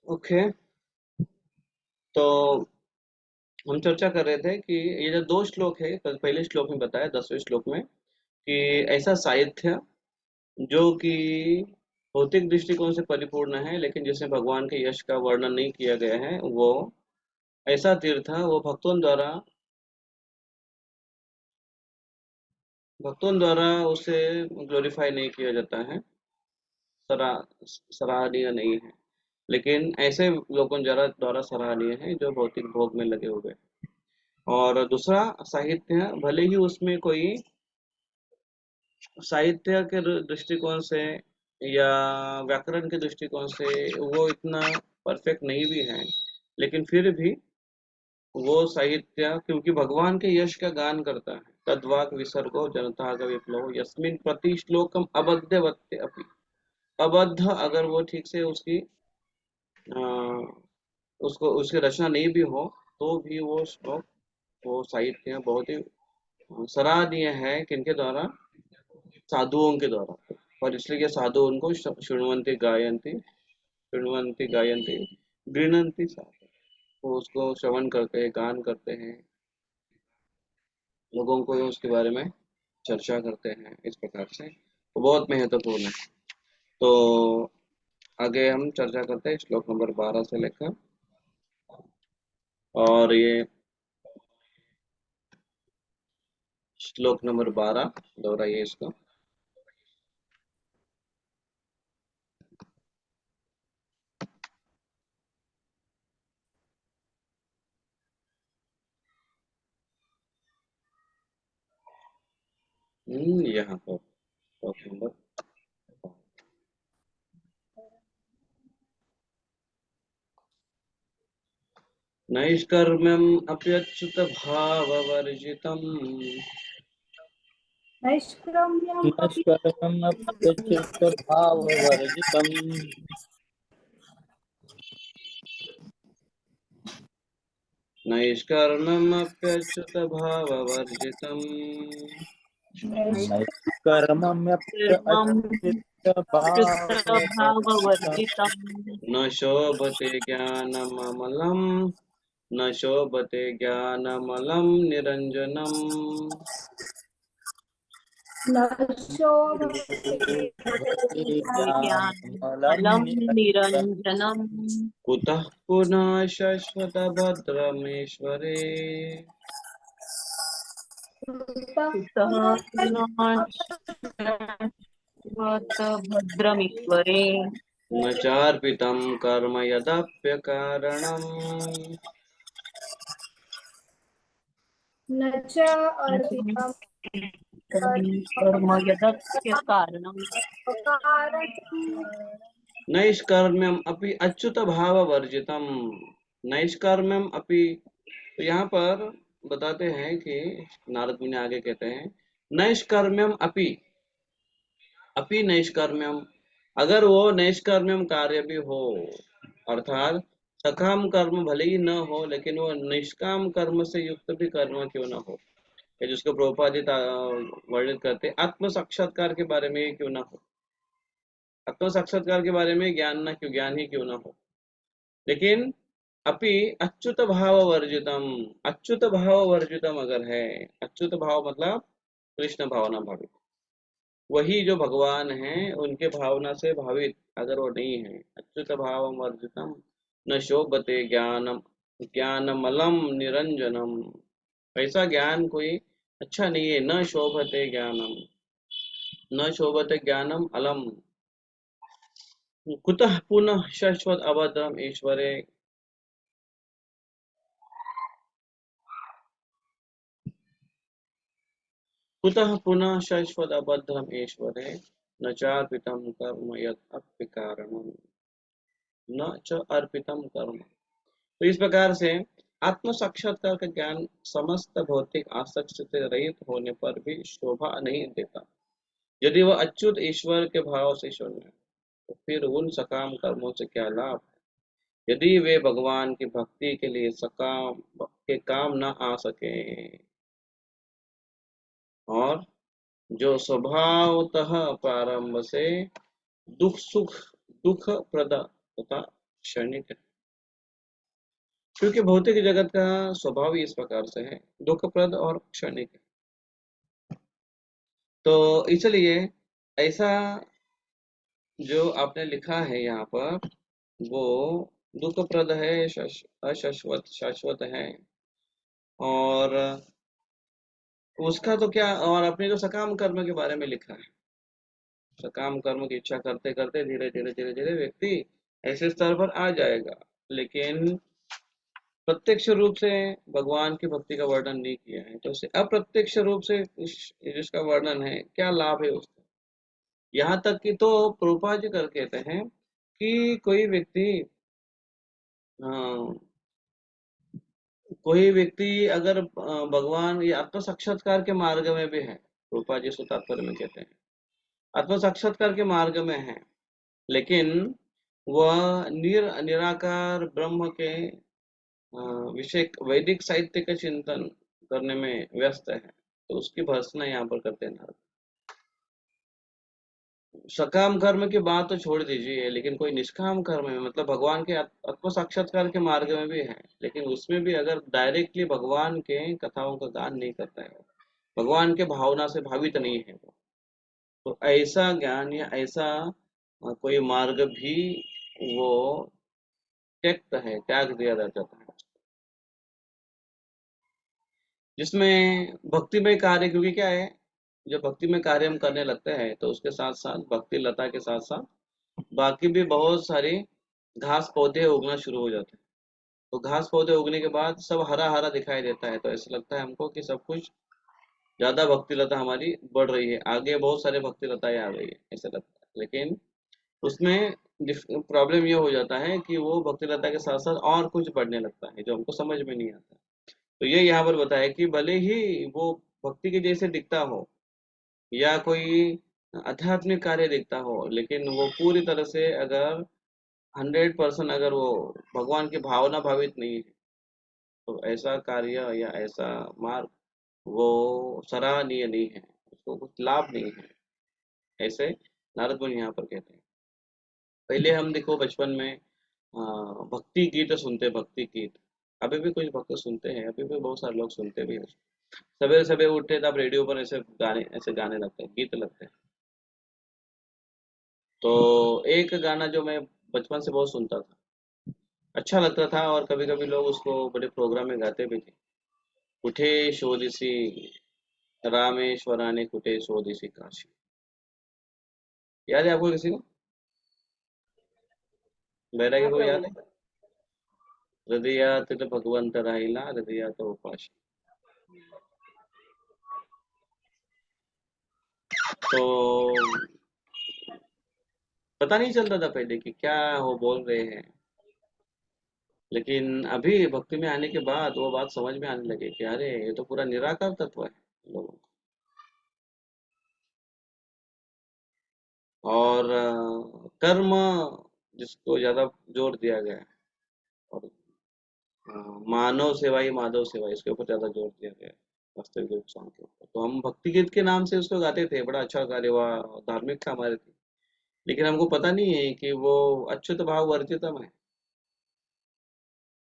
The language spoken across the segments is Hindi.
ओके। तो हम चर्चा कर रहे थे कि ये जो दो श्लोक है, पहले श्लोक में बताया, 10वें श्लोक में, कि ऐसा साहित्य जो कि भौतिक दृष्टिकोण से परिपूर्ण है, लेकिन जिसमें भगवान के यश का वर्णन नहीं किया गया है, वो ऐसा तीर्थ वो भक्तों द्वारा उसे ग्लोरीफाई नहीं किया जाता है, सरा सराहनीय नहीं है। लेकिन ऐसे लोगों द्वारा द्वारा सराहनीय है जो भौतिक भोग में लगे हुए हैं। और दूसरा साहित्य, भले ही उसमें कोई साहित्य के दृष्टिकोण से या व्याकरण के दृष्टिकोण से वो इतना परफेक्ट नहीं भी है, लेकिन फिर भी वो साहित्य क्योंकि भगवान के यश का गान करता है। तद्वाक विसर्गो जनता का विप्लव यस्मिन प्रति श्लोकम अबध्यवत्य अपि। अबद्ध अगर वो ठीक से अ, उसको उसकी रचना नहीं भी हो, तो भी वो श्लोक, वो साहित्य बहुत ही सराहनीय है। किनके द्वारा? साधुओं के द्वारा। और इसलिए कि साधु उनको शृण्वन्ति गायन्ति गृह्णन्ति सा, वो उसको श्रवण करते हैं, गान करते हैं, लोगों को उसके बारे में चर्चा करते हैं, इस प्रकार से वो बहुत महत्वपूर्ण है। तो आगे हम चर्चा करते हैं श्लोक नंबर 12 से लेकर, और ये श्लोक नंबर 12 दोहराइए इसको। यहाँ पर श्लोक नंबर नैष्कर्म्यम् अप्यच्युत भाववर्जितम् नैष्कर्म्यमपि नष्कर्मप्यच्युतभाववर्जितम् नैष्कर्म्यमप्यच्युत भाववर्जितम् नैष्कर्मप्यच्युतभाववर्जितम् न शोभते ज्ञानममलम्, न शोभते ज्ञानमलं निरञ्जनम्। न शोभते ज्ञानमलं निरञ्जनम् कुतः पुनः शश्वतभद्रमेश्वरे, कुतः पुनः भद्रमीश्वरे न चार्पितं कर्म यदप्यकारणम्, न च अर्पितं कर्म यदस्य कारणम् नैष्कर्म्यम अपि अच्युत भाव वर्जितम। नैष्कर्म्यम अपि, तो यहाँ पर बताते हैं कि नारद मुनि आगे कहते हैं नैष्कर्म्यम अपि, अपि नैष्कर्म्यम, अगर वो नैष्कर्म्यम कार्य भी हो, अर्थात सकाम कर्म भले ही न हो, लेकिन वो निष्काम कर्म से युक्त भी कर्म क्यों न हो, या जिसको प्रभुपाद जी वर्णित करते हैं, आत्म साक्षात्कार के बारे में क्यों ना हो, आत्म साक्षात्कार के बारे में ज्ञान ही क्यों ना हो, लेकिन अपि अच्युत भाव वर्जितम, अच्युत भाव वर्जितम अगर है, अच्युत भाव मतलब कृष्ण भावना भावित, वही जो भगवान है उनके भावना से भावित अगर वो नहीं है, अच्युत भाव वर्जितम न शोभते ज्ञानम ज्ञानमलम निरंजनम, ऐसा ज्ञान कोई अच्छा नहीं है। न शोभते ज्ञानम, न शोभते ज्ञानम अलम, कुतः पुनः शाश्वत अभद्रम ईश्वरे, कुतः पुनः शाश्वत अभद्रम ईश्वरे न चार्पितम कर्म यद अप्यकारणम, न च अर्पितम कर्म। तो इस प्रकार से आत्म साक्षात्कार का ज्ञान समस्त भौतिक आसक्ति से रहित होने पर भी शोभा नहीं देता। यदि वह अच्युत ईश्वर के भाव से शून्य है, तो फिर उन सकाम कर्मों से क्या लाभ? यदि वे भगवान की भक्ति के लिए सकाम के काम न आ सके, और जो स्वभावतः प्रारंभ से दुख सुख दुख प्रद तथा क्षणिक है, क्योंकि भौतिक जगत का स्वभाव ही इस प्रकार से है, दुखप्रद और क्षणिक है। तो इसलिए ऐसा जो आपने लिखा है यहाँ पर, वो दुखप्रद है, अशाश्वत शाश्वत है। और उसका तो क्या, और अपने जो सकाम कर्म के बारे में लिखा है, सकाम कर्म की इच्छा करते करते धीरे धीरे धीरे धीरे व्यक्ति ऐसे स्तर पर आ जाएगा। लेकिन प्रत्यक्ष रूप से भगवान की भक्ति का वर्णन नहीं किया है, तो उसे अप्रत्यक्ष रूप से जिसका वर्णन है, क्या लाभ है उसका। यहाँ तक कि तो प्रभुपाद जी कर कहते हैं कि कोई व्यक्ति अगर भगवान या आत्म साक्षात्कार के मार्ग में भी है, प्रभुपाद जी तात्पर्य में कहते हैं आत्म साक्षात्कार के मार्ग में है, लेकिन वह निराकार ब्रह्म के विषय वैदिक साहित्य का चिंतन करने में व्यस्त है, तो उसकी भर्त्सना यहाँ पर करते हैं नारद। सकाम कर्म की बात तो छोड़ दीजिए, लेकिन कोई निष्काम कर्म में, मतलब भगवान के आत्म साक्षात्कार के मार्ग में भी है, लेकिन उसमें भी अगर डायरेक्टली भगवान के कथाओं का गान नहीं करता है, भगवान के भावना से भावित नहीं है वो, तो ऐसा ज्ञान या ऐसा कोई मार्ग भी वो त्याग दिया जाता है, जिसमें भक्तिमय कार्य, क्योंकि क्या है, जब भक्तिमय कार्य हम करने लगते हैं तो उसके साथ साथ भक्ति लता के साथ साथ बाकी भी बहुत सारे घास पौधे उगना शुरू हो जाते हैं। तो घास पौधे उगने के बाद सब हरा हरा दिखाई देता है, तो ऐसा लगता है हमको कि सब कुछ ज्यादा भक्ति लता हमारी बढ़ रही है, आगे बहुत सारे भक्ति लताएं आ गई है, ऐसा लगता है। लेकिन उसमें प्रॉब्लम ये हो जाता है कि वो भक्ति लता के साथ साथ और कुछ बढ़ने लगता है जो हमको समझ में नहीं आता। तो ये यहाँ पर बताया कि भले ही वो भक्ति के जैसे दिखता हो या कोई आध्यात्मिक कार्य दिखता हो, लेकिन वो पूरी तरह से अगर 100% अगर वो भगवान की भावना भावित नहीं है, तो ऐसा कार्य या ऐसा मार्ग वो सराहनीय नहीं है, उसको कुछ लाभ नहीं है, ऐसे नारद मुनि यहाँ पर कहते हैं। पहले हम देखो बचपन में भक्ति गीत सुनते, भक्ति गीत अभी भी कुछ भक्त सुनते हैं, अभी भी बहुत सारे लोग सुनते भी हैं। सवेरे सवेरे उठते तब रेडियो पर ऐसे गाने लगते हैं, गीत लगते हैं। तो एक गाना जो मैं बचपन से बहुत सुनता था, अच्छा लगता था, और कभी कभी लोग उसको बड़े प्रोग्राम में गाते भी थे। कुठे शोधिसी रामेश्वराने कुठे शोधिसी काशी। याद है आपको किसी को, बैरागी हाँ को याद प्रभु। है? हृदयात भगवंत राहिला हृदयात उपाशी। तो पता नहीं चलता था पहले कि क्या वो बोल रहे हैं, लेकिन अभी भक्ति में आने के बाद वो बात समझ में आने लगे कि अरे ये तो पूरा निराकार तत्व है लोगों का। और कर्म जिसको ज्यादा जोर दिया गया है, और मानव सेवा ही माधव सेवा, इसके ऊपर ज्यादा जोर दिया गया है वास्तविक रूप सॉन्ग के ऊपर। तो हम भक्ति गीत के नाम से उसको गाते थे, बड़ा अच्छा कार्य हुआ, धार्मिक था हमारे थे, लेकिन हमको पता नहीं है कि वो अच्युत भाव वर्जितम है।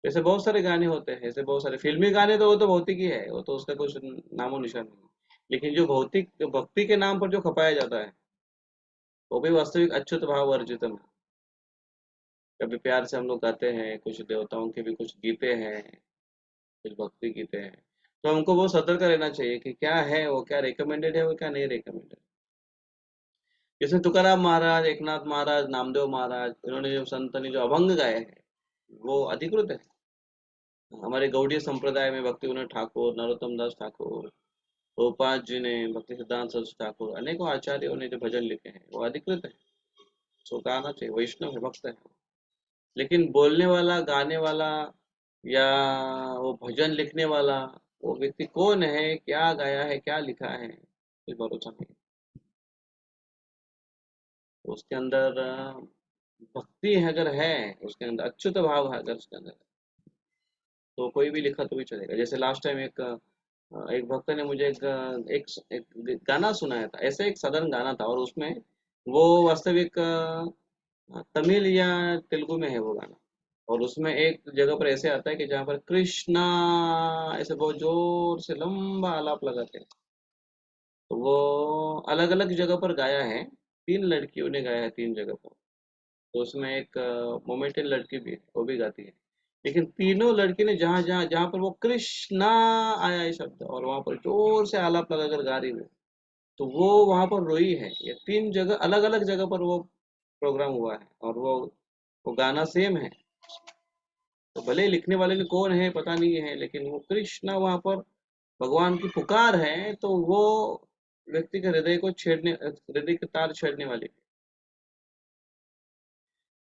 ऐसे बहुत सारे गाने होते हैं, ऐसे बहुत सारे फिल्मी गाने, तो वो तो भौतिक ही है, वो तो उसका कुछ नामो निशान नहीं है। लेकिन जो भौतिक भक्ति के नाम पर जो खपाया जाता है, वो भी वास्तविक अच्युत भाव वर्जितम है। कभी प्यार से हम लोग गाते हैं, कुछ देवताओं के भी कुछ गीते हैं, कुछ भक्ति गीते हैं, तो हमको वो सतर्क रहना चाहिए कि क्या है वो, क्या रिकमेंडेड है वो, क्या नहीं रिकमेंडेड। जैसे तुकाराम महाराज, एकनाथ महाराज, नामदेव महाराज, इन्होंने जो संत ने जो अभंग गाए हैं, वो अधिकृत है। हमारे गौड़ीय संप्रदाय में भक्ति विनोद ठाकुर, नरोत्तम दास ठाकुर, गोपाल जी ने, भक्ति सिद्धांत सरस्वती ठाकुर, अनेकों आचार्यों ने जो भजन लिखे हैं वो अधिकृत है, सो गाना चाहिए, वैष्णव है, भक्त है। लेकिन बोलने वाला, गाने वाला या वो भजन लिखने वाला, वो व्यक्ति कौन है, क्या गाया है, क्या लिखा है, कोई भरोसा नहीं। तो उसके अंदर भक्ति अगर है, उसके अंदर अच्युत भाव है अगर उसके अंदर, तो कोई भी लिखा तो भी चलेगा। जैसे लास्ट टाइम एक भक्त ने मुझे एक गाना सुनाया था, ऐसे एक साधारण गाना था, और उसमें वो वास्तविक तमिल या तेलुगु में है वो गाना, और उसमें एक जगह पर ऐसे आता है कि जहाँ पर कृष्णा ऐसे बहुत जोर से लंबा आलाप लगाते हैं। तो वो अलग अलग जगह पर गाया है, 3 लड़कियों ने गाया है 3 जगह पर। तो उसमें एक मोमेडियन लड़की भी है, वो भी गाती है। लेकिन तीनों लड़की ने जहाँ जहाँ जहाँ पर वो कृष्णा आया है शब्द, और वहां पर जोर से आलाप लगाकर गा रही है, तो वो वहां पर रोई है। ये 3 जगह अलग अलग जगह पर वो प्रोग्राम हुआ है, और वो गाना सेम है। तो भले ही लिखने वाले ने कौन है पता नहीं है, लेकिन वो कृष्णा वहां पर भगवान की पुकार है, तो वो व्यक्ति के हृदय को छेड़ने, हृदय के तार छेड़ने वाली।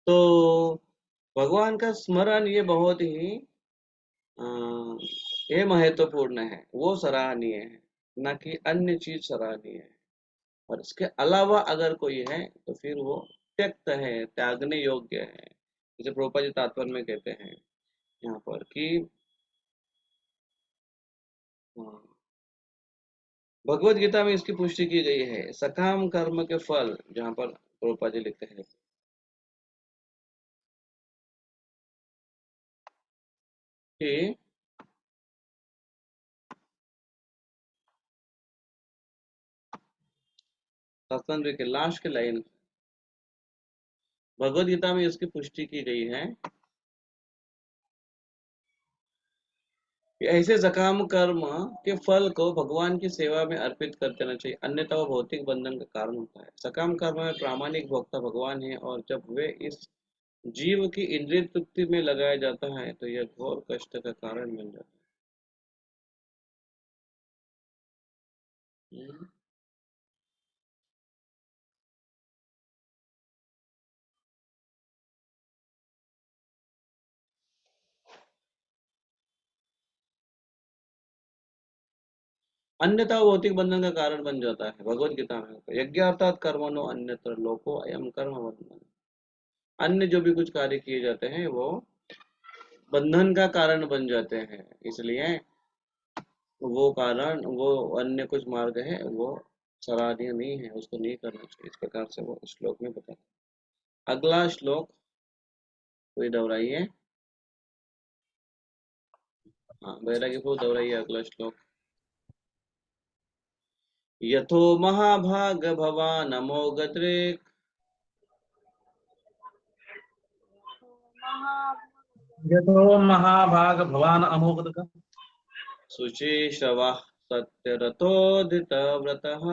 तो भगवान का स्मरण ये बहुत ही अ, ये महत्वपूर्ण है, वो सराहनीय है, ना कि अन्य चीज सराहनीय है। और इसके अलावा अगर कोई है तो फिर वो त्यक्त है, त्यागने योग्य है। जैसे प्रभुपाद जी तात्पर्य में कहते हैं यहाँ पर कि अ, भगवत गीता में इसकी पुष्टि की गई है, सकाम कर्म के फल, जहाँ पर प्रभुपाद जी लिखते हैं कि सत्संग के लास्ट के लाइन, भगवत गीता में इसकी पुष्टि की गई है कि ऐसे सकाम कर्म के फल को भगवान की सेवा में अर्पित कर देना चाहिए, अन्यथा वो भौतिक बंधन का कारण होता है। सकाम कर्म में प्रामाणिक भोक्ता भगवान है, और जब वे इस जीव की इंद्रिय तृप्ति में लगाया जाता है तो यह घोर कष्ट का कारण बन जाता है। अन्यथा वो भौतिक बंधन का कारण बन जाता है। भगवत गीता में यज्ञार्थात कर्मणो अन्यत्र लोको अयम कर्म बंधन, अन्य जो भी कुछ कार्य किए जाते हैं वो बंधन का कारण बन जाते हैं। इसलिए वो कारण, वो अन्य कुछ मार्ग है, वो सराहनीय नहीं है, उसको नहीं करना चाहिए। इस प्रकार से वो श्लोक में बता। अगला श्लोक कोई दोहराइए। हाँ, बैरागी को दोहराइए अगला श्लोक। यथो महाभाग भवान अमोघदृक् यतो महाभाग भवान अमोघदृक् शुचिश्रवः सत्यरथोदितव्रतः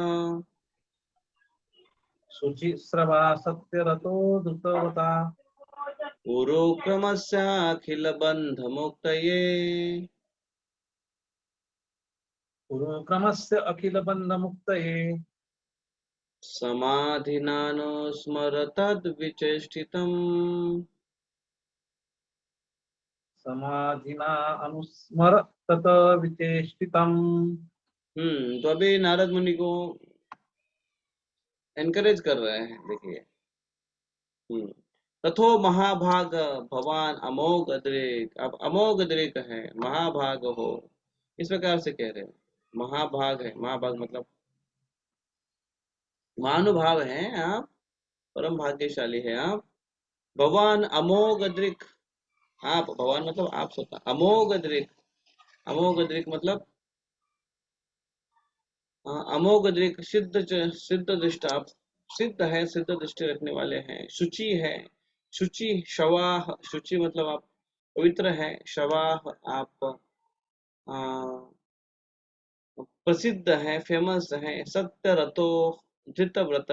शुचिस्रवा सत्यरतो धृतव्रता पुरोक्रमस्याखिलबन्धमुक्तये पुरोक्रमस्य अखिलबन्धमुक्तये समाधिनानुस्मरतद्विचेष्टितम्। समाधिना अनुस्मर तत विचेष्टितम्। तो अभी नारद मुनि को एनकरेज कर रहे हैं, देखिए। हम्म तथो महाभाग भवान अमोघ अद्रिक, अब अमोघ अद्रिक है, महाभाग हो, इस प्रकार से कह रहे हैं। महाभाग है, महाभाग मतलब महानुभाव है आप, परम भाग्यशाली है आप। भगवान अमोघ अद्रिक, आप भगवान मतलब आप स्वतः, अमोघ अद्रिक, अमोघ अद्रिक मतलब अमोघ अद्रिक, सिद्ध दृष्टा, आप सिद्ध है, सिद्ध दृष्टि रखने वाले हैं। शुचि है, शुचि शवाह, शुचि मतलब आप पवित्र है, शवाह आप प्रसिद्ध है, फेमस है। सत्य रतो धृत व्रत,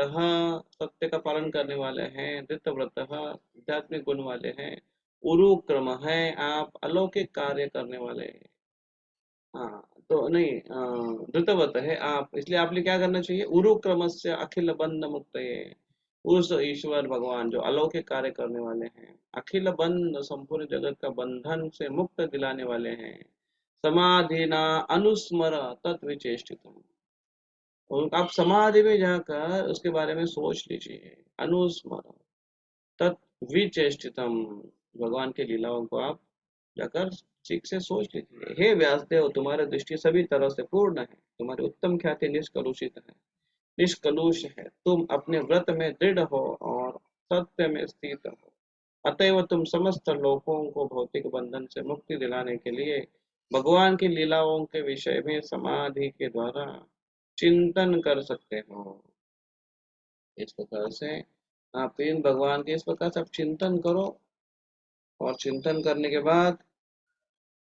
सत्य का पालन करने वाले हैं। धृत व्रत आध्यात्मिक गुण वाले हैं। उरुक्रम है, आप अलौकिक कार्य करने वाले हैं। हाँ, तो नहीं, धृतव्रत है आप, इसलिए आपने क्या करना चाहिए, उरुक्रम से अखिल बंध मुक्त, उस ईश्वर भगवान जो अलौकिक कार्य करने वाले हैं, अखिल बंध संपूर्ण जगत का बंधन से मुक्त दिलाने वाले हैं। समाधि ना अनुस्मर तत्विचेष्टितम, और आप समाधि में जाकर उसके बारे में सोच लीजिए। अनुस्मर तत्विचेष्टितम, भगवान की लीलाओं को आप जाकर ठीक से सोच लीजिए। हे व्यासदेव, तुम्हारी दृष्टि सभी तरह से पूर्ण है, तुम्हारी उत्तम ख्याति निष्कलुषित है, निष्कलुष है। तुम अपने व्रत में दृढ़ हो और सत्य में स्थित हो। अतएव तुम समस्त लोगों को भौतिक बंधन से मुक्ति दिलाने के लिए भगवान की लीलाओं के विषय में समाधि के द्वारा चिंतन कर सकते हो। इस प्रकार से आप इन भगवान के इस प्रकार से आप चिंतन करो, और चिंतन करने के बाद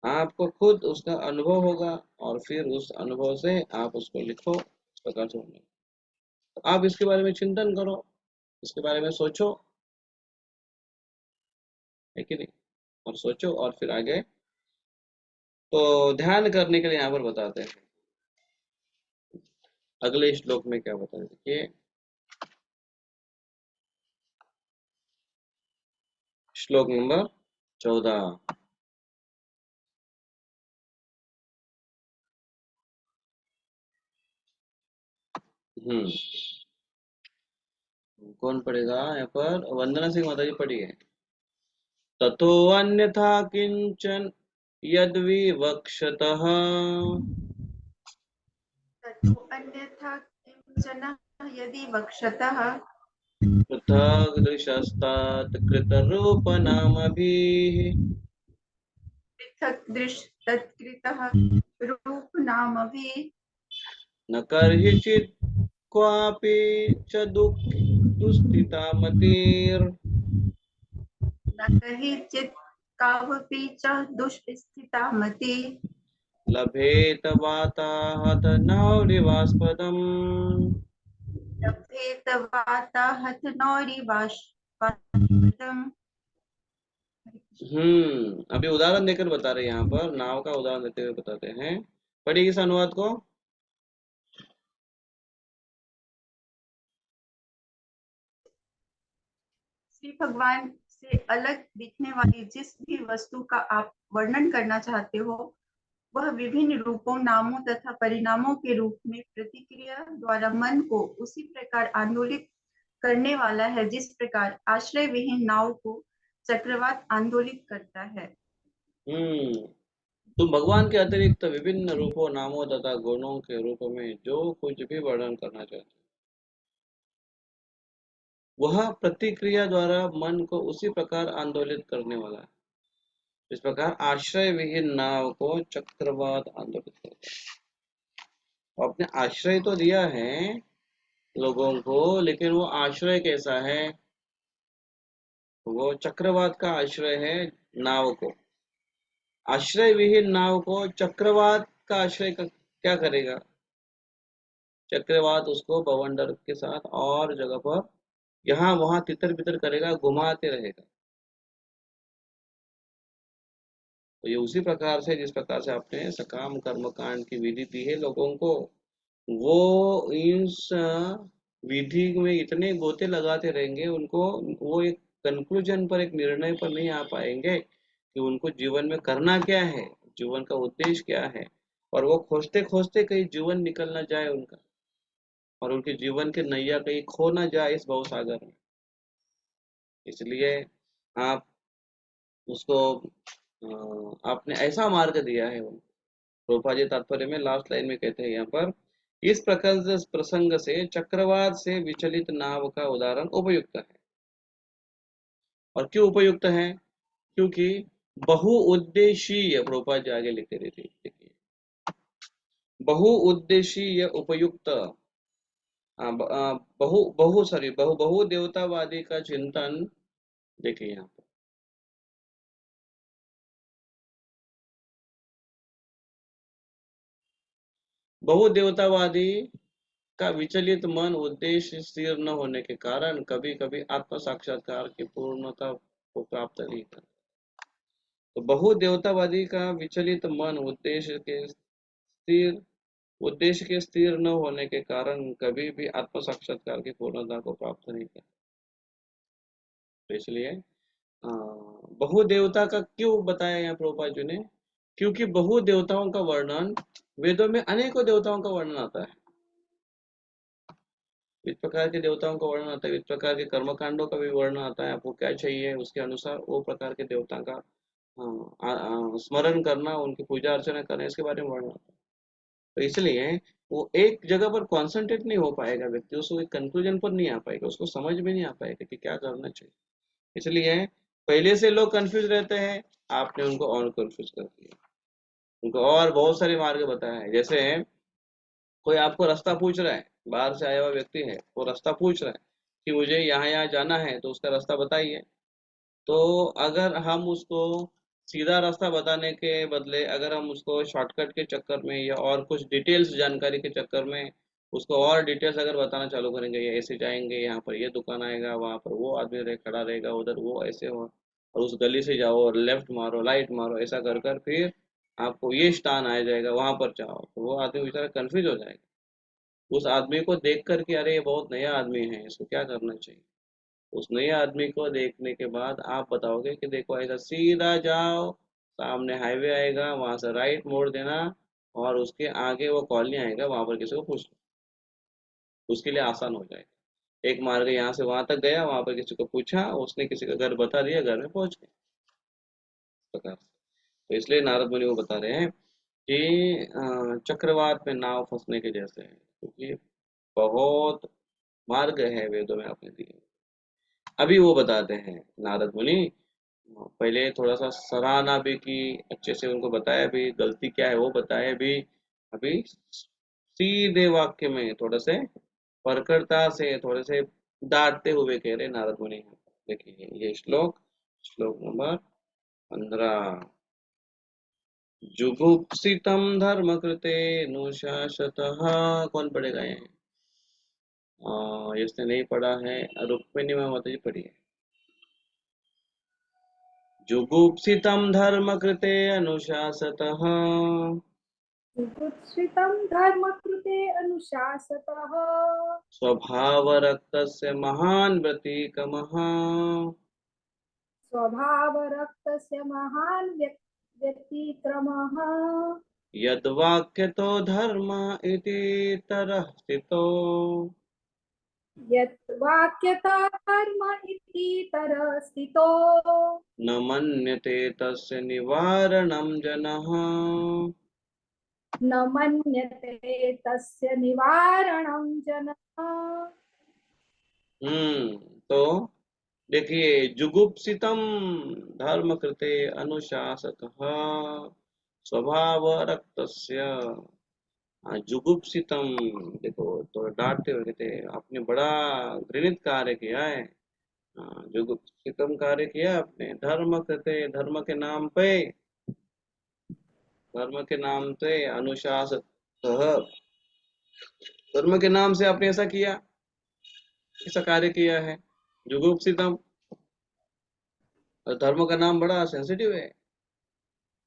आपको खुद उसका अनुभव होगा, और फिर उस अनुभव से आप उसको लिखो। इस प्रकार से होने, तो आप इसके बारे में चिंतन करो, इसके बारे में सोचो, है कि नहीं, और सोचो और फिर आगे तो ध्यान करने के लिए यहाँ पर बताते हैं। अगले श्लोक में क्या बताते हैं, देखिए श्लोक नंबर 14। हम्म कौन पढ़ेगा यहाँ पर? वंदना सिंह माता जी पढ़िए। ततो अन्यथा किंचन यद्विवक्षतः ततो अन्यथा किंचन यदि वक्षतः पृथग् दृशस्तात् कृतरूपनामभिः पृथक् दृश तत्कृतः रूपनामभिः न कर्हिचित् क्वापि च दुस्थिता मतिर् न कहिचित् कावपि च दुष्स्थिता मतिः लभेत वाताहत नौरिवास्पदम्। लभेत वाताहतनौरिवास्पदम्। अभी उदाहरण देकर बता रहे हैं, यहाँ पर नाव का उदाहरण देते हुए बताते हैं। पढ़िए इस अनुवाद को। श्री भगवान से अलग दिखने वाली जिस भी वस्तु का आप वर्णन करना चाहते हो, वह विभिन्न रूपों, नामों तथा परिणामों के रूप में प्रतिक्रिया द्वारा मन को उसी प्रकार आंदोलित करने वाला है जिस प्रकार आश्रय विहीन नाव को चक्रवात आंदोलित करता है। तुम भगवान के अतिरिक्त विभिन्न रूपों, नामों तथा गुणों के रूप में जो कुछ भी वर्णन करना चाहते हो, वह प्रतिक्रिया द्वारा मन को उसी प्रकार आंदोलित करने वाला है इस प्रकार आश्रय विहीन नाव को चक्रवात आंदोलित करता है। आपने आश्रय तो दिया है लोगों को, लेकिन वो आश्रय कैसा है? वो चक्रवात का आश्रय है नाव को। आश्रय विहीन नाव को चक्रवात का आश्रय क्या करेगा? चक्रवात उसको बवंडर के साथ और जगह पर यहाँ वहां तितर बितर करेगा, घुमाते रहेगा। तो ये उसी प्रकार से जिस प्रकार से आपने सकाम कर्म कांड की विधि दी है लोगों को, वो इस विधि में इतने गोते लगाते रहेंगे, उनको वो एक कंक्लूजन पर, एक निर्णय पर नहीं आ पाएंगे कि उनको जीवन में करना क्या है, जीवन का उद्देश्य क्या है, और वो खोजते खोजते कहीं जीवन निकल ना जाए उनका, और उनके जीवन के नैया कहीं खो ना जाए इस भवसागर में। इसलिए आप उसको आपने ऐसा मार्ग दिया है। प्रभुपाद जी तात्पर्य में लास्ट लाइन में कहते हैं यहाँ पर, इस प्रकार प्रसंग से चक्रवात से विचलित नाव का उदाहरण उपयुक्त है। और क्यों उपयुक्त है? क्योंकि बहुउद्देशीय, प्रभुपाद जी आगे लिखते रहते देखिए, बहुउद्देशीय उपयुक्त बहु देवतावादी का चिंतन। देखिए यहाँ पर बहुदेवतावादी का विचलित मन उद्देश्य स्थिर न होने के कारण कभी कभी आत्म साक्षात्कार की पूर्णता को प्राप्त नहीं करता। तो बहुदेवतावादी का विचलित मन उद्देश्य के स्थिर न होने के कारण कभी भी आत्म साक्षात्कार की पूर्णता को प्राप्त नहीं करता। तो इसलिए बहुदेवता का क्यों बताया यहाँ प्रभुपाद जी ने? क्योंकि बहुदेवताओं का वर्णन, वेदों में अनेकों देवताओं का वर्णन आता है, इस प्रकार के देवताओं का वर्णन आता है, इस प्रकार के कर्मकांडों का भी वर्णन आता है। आपको क्या चाहिए उसके अनुसार वो प्रकार के देवता का स्मरण करना, उनकी पूजा अर्चना करना, इसके बारे में वर्णन आता है। तो इसलिए वो एक जगह पर कॉन्सेंट्रेट नहीं हो पाएगा व्यक्ति, उसको एक कंक्लूजन पर नहीं आ पाएगा, उसको समझ में नहीं आ पाएगा कि क्या करना चाहिए। इसलिए पहले से लोग कंफ्यूज रहते हैं, आपने उनको और कंफ्यूज कर दिया, उनको और बहुत सारे मार्ग बताया है। जैसे कोई आपको रास्ता पूछ रहा है, बाहर से आया हुआ व्यक्ति है, वो रास्ता पूछ रहा है कि मुझे यहाँ यहाँ जाना है, तो उसका रास्ता बताइए। तो अगर हम उसको सीधा रास्ता बताने के बदले अगर हम उसको शॉर्टकट के चक्कर में या और कुछ डिटेल्स जानकारी के चक्कर में उसको और डिटेल्स अगर बताना चालू करेंगे, ये ऐसे जाएंगे, यहाँ पर ये दुकान आएगा, वहाँ पर वो आदमी खड़ा रहेगा, उधर वो ऐसे हो, और उस गली से जाओ और लेफ्ट मारो राइट मारो, ऐसा कर कर फिर आपको ये स्थान आ जाएगा, वहां पर जाओ, तो वो आदमी बेचारा कंफ्यूज हो जाएगा। उस आदमी को देख कर के अरे ये बहुत नया आदमी है, इसको क्या करना चाहिए। उस नए आदमी को देखने के बाद आप बताओगे कि देखो ऐसा सीधा जाओ, सामने हाईवे आएगा, वहां से राइट मोड़ देना, और उसके आगे वो कॉलोनी आएगा, वहां पर किसी को पूछ लो, उसके लिए आसान हो जाएगा। एक मार्ग यहाँ से वहां तक गया, वहां पर किसी को पूछा, उसने किसी का घर बता दिया, घर में पहुंच गए, इस प्रकार से। तो इसलिए नारद मुनि वो बता रहे हैं कि चक्रवात में नाव फंसने के जैसे है, क्योंकि बहुत मार्ग है वेदों में आपने दिए। अभी वो बताते हैं नारद मुनि, पहले थोड़ा सा सराहना भी की, अच्छे से उनको बताया भी गलती क्या है वो बताया भी। अभी सीधे वाक्य में थोड़े से प्रखरता से थोड़े से डांटते हुए कह रहे नारद मुनि। देखिए ये श्लोक, श्लोक नंबर 15। जुगुप्सितम धर्म कृते नुशासतः। कौन पढ़ेगा ये? इसने नहीं पढ़ा है, रुक्मिणी माता जी पढ़िए। जुगुप्सितं धर्मकृते अनुशासतः जुगुप्सितं धर्मकृते अनुशासतः स्वभावरक्तस्य महान् व्यतिक्रमः स्वभावरक्तस्य महान् व्यतिक्रमः यद्वाक्यतो धर्म इति तरः स्थितो यत् वाक्यता धर्म इति तरस्थितो न मन्यते तस्य निवारणं जनः। न मन्यते तस्य निवारणं जनः। तो देखिए, जुगुप्सितम धर्म कृते अनुशासतः स्वभावरक्तस्य। जुगुप्सितम, देखो तो डांटते हुए कहते हैं, आपने बड़ा घृणित कार्य किया है। जुगुप्सितम कार्य किया आपने, धर्म कृते, धर्म के नाम पे, धर्म के नाम से अनुशासतः, धर्म के नाम से आपने ऐसा किया, ऐसा कार्य किया है। जुगुप्सितम, और धर्म का नाम बड़ा सेंसिटिव है।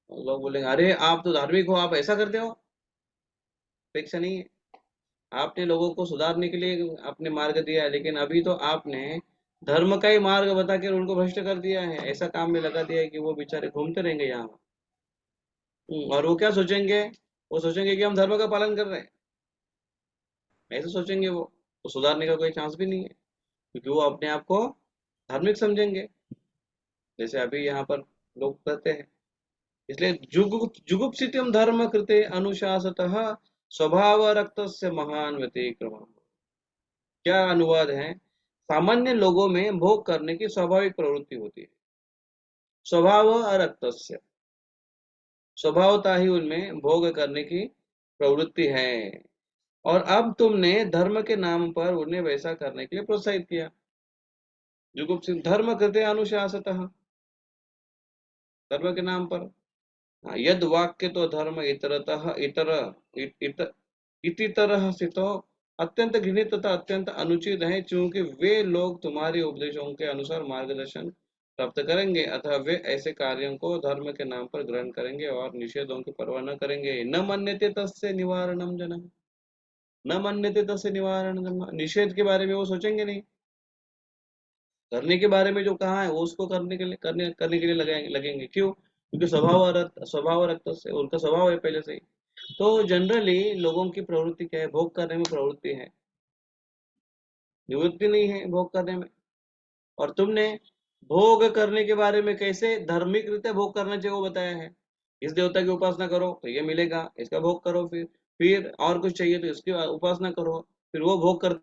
और लोग बोलेंगे अरे आप तो धार्मिक हो, आप ऐसा करते हो, अपेक्षा नहीं है। आपने लोगों को सुधारने के लिए आपने मार्ग दिया है, लेकिन अभी तो आपने धर्म का ही मार्ग बता कर उनको भ्रष्ट कर दिया है, ऐसा काम में लगा दिया है कि वो बेचारे घूमते रहेंगे यहाँ। और वो क्या सोचेंगे? वो सोचेंगे कि हम धर्म का पालन कर रहे हैं, ऐसे सोचेंगे वो। तो सुधारने का कोई चांस भी नहीं है, क्योंकि वो अपने आप को धार्मिक समझेंगे, जैसे अभी यहाँ पर लोग कहते हैं। इसलिए जुगुप्सितम धर्म कृते अनुशासतः स्वभाव रक्तस्य महान व्यतिक्रमः। क्या अनुवाद है? सामान्य लोगों में भोग करने की स्वाभाविक प्रवृत्ति होती है। स्वभाव रक्तस्य, स्वभावता ही उनमें भोग करने की प्रवृत्ति है, और अब तुमने धर्म के नाम पर उन्हें वैसा करने के लिए प्रोत्साहित किया। जुगुप्सित धर्म कृते अनुशासतः, धर्म के नाम पर। यद वाक्य तो धर्म इतरतः इतर इति तरह से तो अत्यंत घृणित तथा अत्यंत अनुचित है, क्योंकि वे लोग तुम्हारे उपदेशों के अनुसार मार्गदर्शन प्राप्त करेंगे, अतः वे ऐसे कार्यों को धर्म के नाम पर ग्रहण करेंगे और निषेधों की परवाह न करेंगे। न मन्यते तस्य निवारणम जनः, न मन्यते तस्य निवारणम जनः, निषेध के बारे में वो सोचेंगे नहीं, करने के बारे में जो कहा है वो उसको करने के लिए लगेंगे। क्यों? क्योंकि स्वभाव रक्त से उनका स्वभाव है पहले से ही। तो जनरली लोगों की प्रवृत्ति क्या है? भोग करने में प्रवृत्ति है, निवृत्ति नहीं है भोग करने में। और तुमने भोग करने के बारे में कैसे धार्मिक रीते भोग करना चाहिए वो बताया है। इस देवता की उपासना करो तो ये मिलेगा, इसका भोग करो, फिर और कुछ चाहिए तो इसकी उपासना करो, फिर वो भोग कर